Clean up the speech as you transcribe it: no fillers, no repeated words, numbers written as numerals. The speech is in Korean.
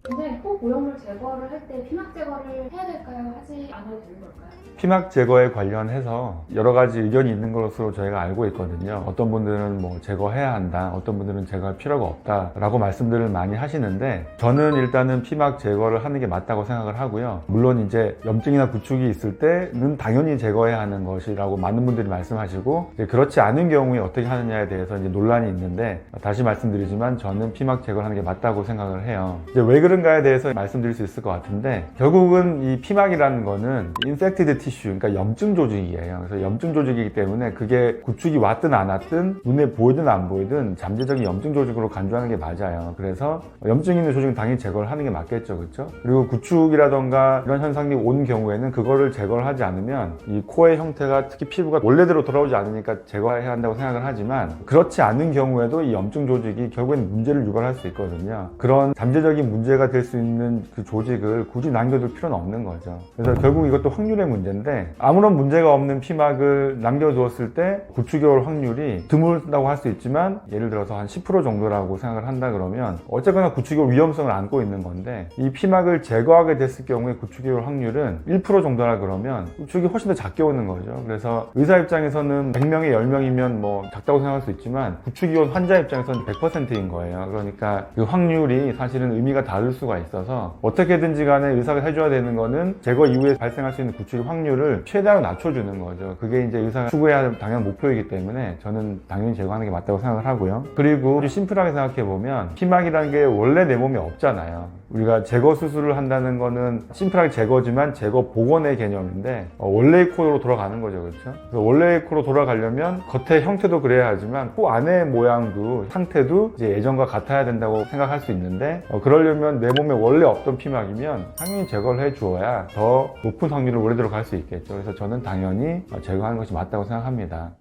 선생님, 코 오염물 제거를 할 때 피막 제거를 해야 될까요? 하지 않아도 되는 걸까요? 피막 제거에 관련해서 여러 가지 의견이 있는 것으로 저희가 알고 있거든요. 어떤 분들은 뭐 제거해야 한다, 어떤 분들은 제거할 필요가 없다 라고 말씀들을 많이 하시는데, 저는 일단은 피막 제거를 하는 게 맞다고 생각을 하고요. 물론 이제 염증이나 구축이 있을 때는 당연히 제거해야 하는 것이라고 많은 분들이 말씀하시고, 이제 그렇지 않은 경우에 어떻게 하느냐에 대해서 이제 논란이 있는데, 다시 말씀드리지만 저는 피막 제거를 하는 게 맞다고 생각을 해요. 이제 왜 그런가에 대해서 말씀드릴 수 있을 것 같은데, 결국은 이 피막이라는 거는 인펙티드 티슈, 그러니까 염증 조직이에요. 그래서 염증 조직이기 때문에 그게 구축이 왔든 안 왔든 눈에 보이든 안 보이든 잠재적인 염증 조직으로 간주하는 게 맞아요. 그래서 염증 있는 조직은 당연히 제거를 하는 게 맞겠죠, 그렇죠? 그리고 구축이라던가 이런 현상이 온 경우에는 그거를 제거를 하지 않으면 이 코의 형태가, 특히 피부가 원래대로 돌아오지 않으니까 제거해야 한다고 생각을 하지만, 그렇지 않은 경우에도 이 염증 조직이 결국엔 문제를 유발할 수 있거든요. 그런 잠재적인 문제가 될 수 있는 그 조직을 굳이 남겨둘 필요는 없는 거죠. 그래서 결국 이것도 확률의 문제인데, 아무런 문제가 없는 피막을 남겨두었을 때 구축이 올 확률이 드물다고 할 수 있지만, 예를 들어서 한 10% 정도라고 생각을 한다 그러면 어쨌거나 구축이 올 위험성을 안고 있는 건데, 이 피막을 제거하게 됐을 경우에 구축이 올 확률은 1% 정도라 그러면 구축이 훨씬 더 작게 오는 거죠. 그래서 의사 입장에서는 100명에 10명이면 뭐 작다고 생각할 수 있지만, 구축이 온 환자 입장에서는 100%인 거예요. 그러니까 그 확률이 사실은 의미가 다를 수가 있어서, 어떻게든지 간에 의사가 해줘야 되는 거는 제거 이후에 발생할 수 있는 구축의 확률을 최대한 낮춰주는 거죠. 그게 이제 의사가 추구해야 할 당연한 목표이기 때문에 저는 당연히 제거하는 게 맞다고 생각을 하고요. 그리고 심플하게 생각해보면 피막이라는 게 원래 내 몸에 없잖아요. 우리가 제거 수술을 한다는 거는 심플하게 제거지만 제거 복원의 개념인데, 원래의 코로 돌아가는 거죠, 그렇죠? 그래서 원래의 코로 돌아가려면 겉의 형태도 그래야 하지만 코 안의 모양도, 상태도 이제 예전과 같아야 된다고 생각할 수 있는데, 그러려면 내 몸에 원래 없던 피막이면 당연히 제거를 해주어야 더 높은 확률로 원래대로 갈 수 있겠죠. 그래서 저는 당연히 제거하는 것이 맞다고 생각합니다.